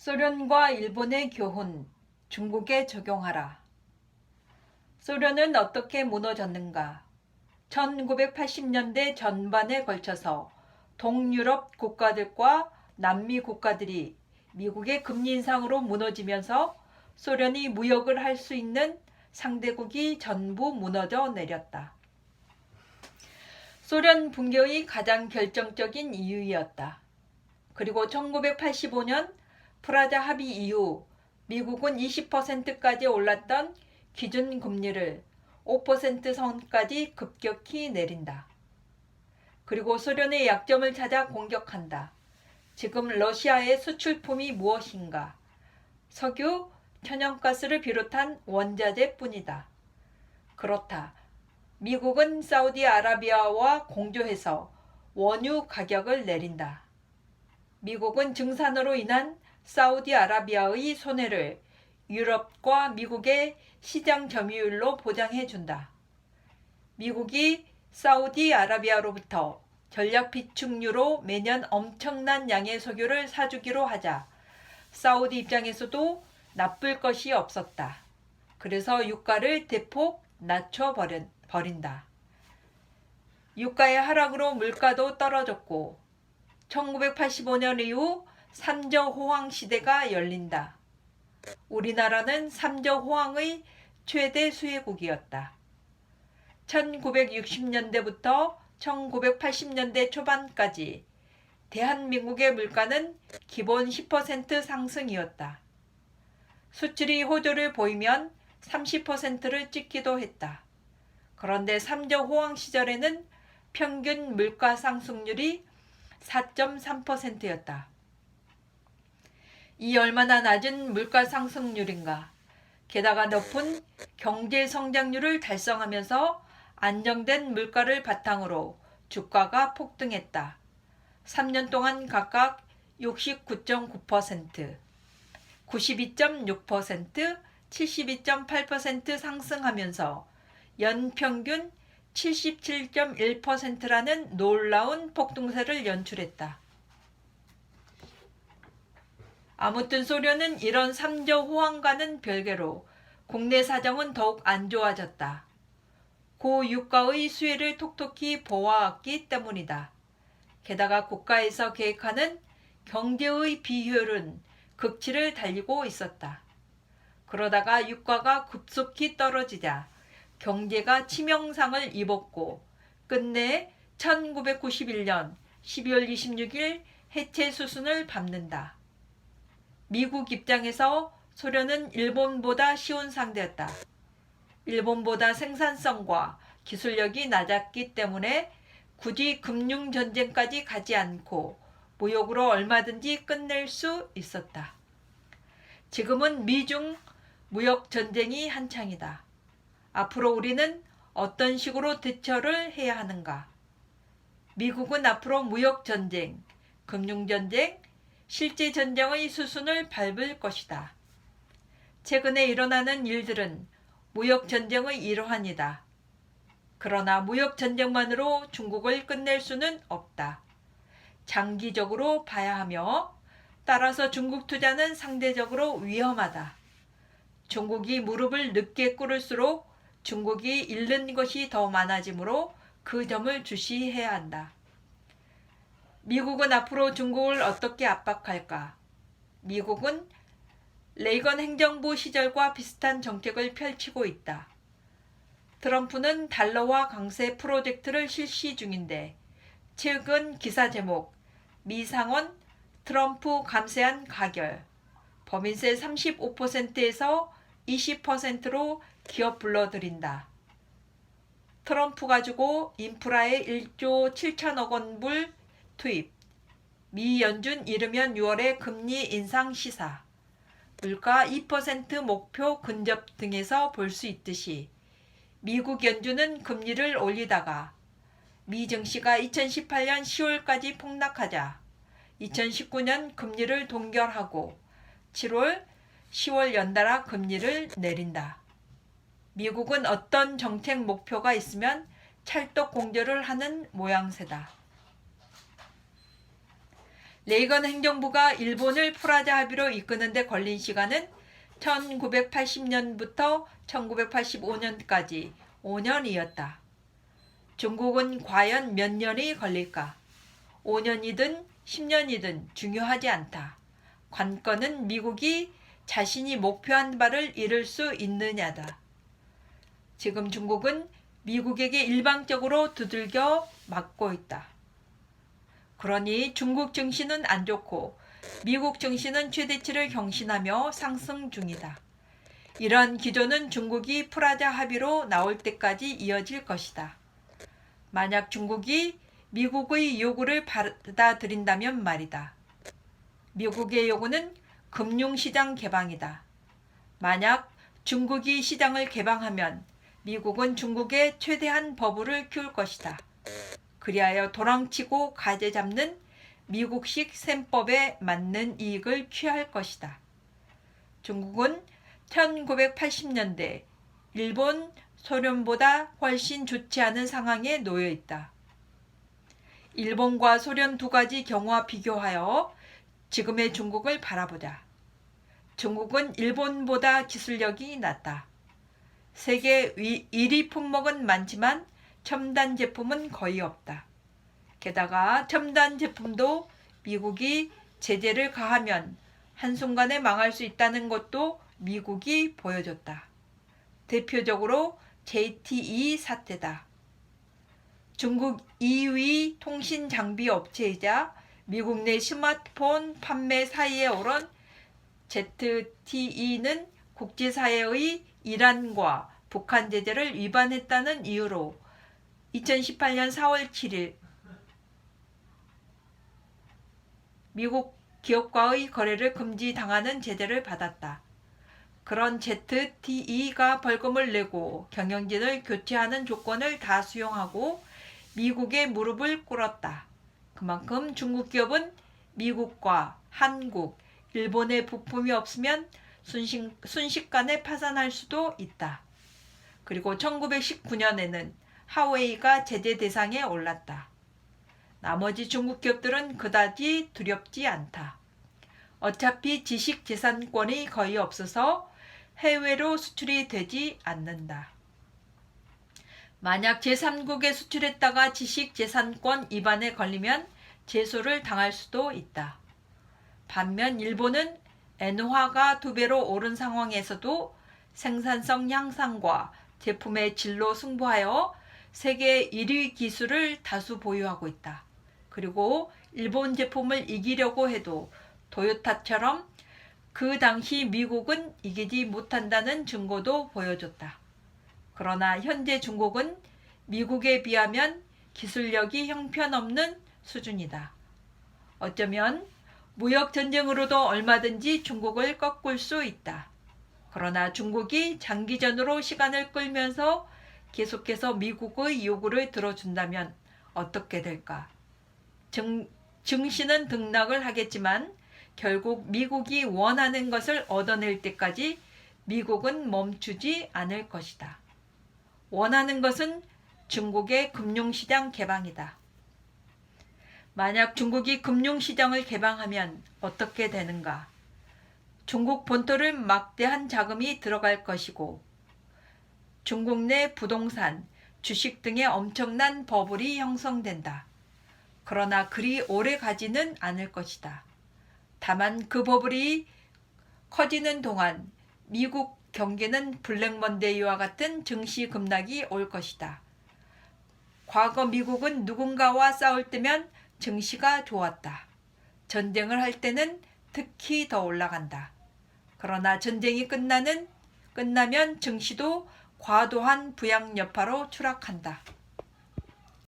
소련과 일본의 교훈, 중국에 적용하라. 소련은 어떻게 무너졌는가? 1980년대 전반에 걸쳐서 동유럽 국가들과 남미 국가들이 미국의 금리 인상으로 무너지면서 소련이 무역을 할 수 있는 상대국이 전부 무너져 내렸다. 소련 붕괴의 가장 결정적인 이유였다. 그리고 1985년 프라자 합의 이후 미국은 20%까지 올랐던 기준금리를 5% 선까지 급격히 내린다. 그리고 소련의 약점을 찾아 공격한다. 지금 러시아의 수출품이 무엇인가? 석유, 천연가스를 비롯한 원자재뿐이다. 그렇다. 미국은 사우디아라비아와 공조해서 원유 가격을 내린다. 미국은 증산으로 인한 사우디아라비아의 손해를 유럽과 미국의 시장 점유율로 보장해준다. 미국이 사우디아라비아로부터 전략 비축유로 매년 엄청난 양의 석유를 사주기로 하자 사우디 입장에서도 나쁠 것이 없었다. 그래서 유가를 대폭 낮춰버린다. 유가의 하락으로 물가도 떨어졌고 1985년 이후 삼저 호황 시대가 열린다. 우리나라는 삼저 호황의 최대 수혜국이었다. 1960년대부터 1980년대 초반까지 대한민국의 물가는 기본 10% 상승이었다. 수출이 호조를 보이면 30%를 찍기도 했다. 그런데 삼저 호황 시절에는 평균 물가 상승률이 4.3%였다. 이 얼마나 낮은 물가 상승률인가. 게다가 높은 경제 성장률을 달성하면서 안정된 물가를 바탕으로 주가가 폭등했다. 3년 동안 각각 69.9%, 92.6%, 72.8% 상승하면서 연평균 77.1%라는 놀라운 폭등세를 연출했다. 아무튼 소련은 이런 삼저 호황과는 별개로 국내 사정은 더욱 안 좋아졌다. 고유가의 수혜를 톡톡히 보아왔기 때문이다. 게다가 국가에서 계획하는 경제의 비효율은 극치를 달리고 있었다. 그러다가 유가가 급속히 떨어지자 경제가 치명상을 입었고 끝내 1991년 12월 26일 해체 수순을 밟는다. 미국 입장에서 소련은 일본보다 쉬운 상대였다. 일본보다 생산성과 기술력이 낮았기 때문에 굳이 금융전쟁까지 가지 않고 무역으로 얼마든지 끝낼 수 있었다. 지금은 미중 무역전쟁이 한창이다. 앞으로 우리는 어떤 식으로 대처를 해야 하는가? 미국은 앞으로 무역전쟁, 금융전쟁, 실제 전쟁의 수순을 밟을 것이다. 최근에 일어나는 일들은 무역전쟁의 일환이다. 그러나 무역전쟁만으로 중국을 끝낼 수는 없다. 장기적으로 봐야 하며 따라서 중국 투자는 상대적으로 위험하다. 중국이 무릎을 늦게 꿇을수록 중국이 잃는 것이 더 많아지므로 그 점을 주시해야 한다. 미국은 앞으로 중국을 어떻게 압박할까? 미국은 레이건 행정부 시절과 비슷한 정책을 펼치고 있다. 트럼프는 달러화 강세 프로젝트를 실시 중인데 최근 기사 제목 미상원 트럼프 감세한 가결 법인세 35%에서 20%로 기업 불러들인다. 트럼프 가지고 인프라에 1조 7천억 원불 투입. 미 연준 이르면 6월에 금리 인상 시사. 물가 2% 목표 근접 등에서 볼 수 있듯이 미국 연준은 금리를 올리다가 미 증시가 2018년 10월까지 폭락하자 2019년 금리를 동결하고 7월, 10월 연달아 금리를 내린다. 미국은 어떤 정책 목표가 있으면 찰떡 공조를 하는 모양새다. 레이건 행정부가 일본을 프라자 합의로 이끄는 데 걸린 시간은 1980년부터 1985년까지 5년이었다. 중국은 과연 몇 년이 걸릴까? 5년이든 10년이든 중요하지 않다. 관건은 미국이 자신이 목표한 바를 이룰 수 있느냐다. 지금 중국은 미국에게 일방적으로 두들겨 맞고 있다. 그러니 중국 증시는 안 좋고 미국 증시는 최대치를 경신하며 상승 중이다. 이러한 기조는 중국이 프라자 합의로 나올 때까지 이어질 것이다. 만약 중국이 미국의 요구를 받아들인다면 말이다. 미국의 요구는 금융시장 개방이다. 만약 중국이 시장을 개방하면 미국은 중국에 최대한 버블을 키울 것이다. 그리하여 도랑치고 가재 잡는 미국식 셈법에 맞는 이익을 취할 것이다. 중국은 1980년대 일본, 소련보다 훨씬 좋지 않은 상황에 놓여 있다. 일본과 소련 두 가지 경우와 비교하여 지금의 중국을 바라보자. 중국은 일본보다 기술력이 낮다. 세계 1위 품목은 많지만 첨단 제품은 거의 없다. 게다가 첨단 제품도 미국이 제재를 가하면 한순간에 망할 수 있다는 것도 미국이 보여줬다. 대표적으로 ZTE 사태다. 중국 2위 통신 장비 업체이자 미국 내 스마트폰 판매 사이에 오른 ZTE는 국제사회의 이란과 북한 제재를 위반했다는 이유로 2018년 4월 7일 미국 기업과의 거래를 금지당하는 제재를 받았다. 그런 ZTE가 벌금을 내고 경영진을 교체하는 조건을 다 수용하고 미국의 무릎을 꿇었다. 그만큼 중국 기업은 미국과 한국, 일본의 부품이 없으면 순식간에 파산할 수도 있다. 그리고 1919년에는 하웨이가 제재 대상에 올랐다. 나머지 중국 기업들은 그다지 두렵지 않다. 어차피 지식재산권이 거의 없어서 해외로 수출이 되지 않는다. 만약 제3국에 수출했다가 지식재산권 위반에 걸리면 제소를 당할 수도 있다. 반면 일본은 엔화가 2배로 오른 상황에서도 생산성 향상과 제품의 질로 승부하여 세계 1위 기술을 다수 보유하고 있다. 그리고 일본 제품을 이기려고 해도 토요타처럼 그 당시 미국은 이기지 못한다는 증거도 보여줬다. 그러나 현재 중국은 미국에 비하면 기술력이 형편없는 수준이다. 어쩌면 무역전쟁으로도 얼마든지 중국을 꺾을 수 있다. 그러나 중국이 장기전으로 시간을 끌면서 계속해서 미국의 요구를 들어준다면 어떻게 될까? 증시는 등락을 하겠지만 결국 미국이 원하는 것을 얻어낼 때까지 미국은 멈추지 않을 것이다. 원하는 것은 중국의 금융시장 개방이다. 만약 중국이 금융시장을 개방하면 어떻게 되는가? 중국 본토를 막대한 자금이 들어갈 것이고 중국 내 부동산, 주식 등의 엄청난 버블이 형성된다. 그러나 그리 오래 가지는 않을 것이다. 다만 그 버블이 커지는 동안 미국 경기는 블랙먼데이와 같은 증시 급락이 올 것이다. 과거 미국은 누군가와 싸울 때면 증시가 좋았다. 전쟁을 할 때는 특히 더 올라간다. 그러나 전쟁이 끝나면 증시도 과도한 부양 여파로 추락한다.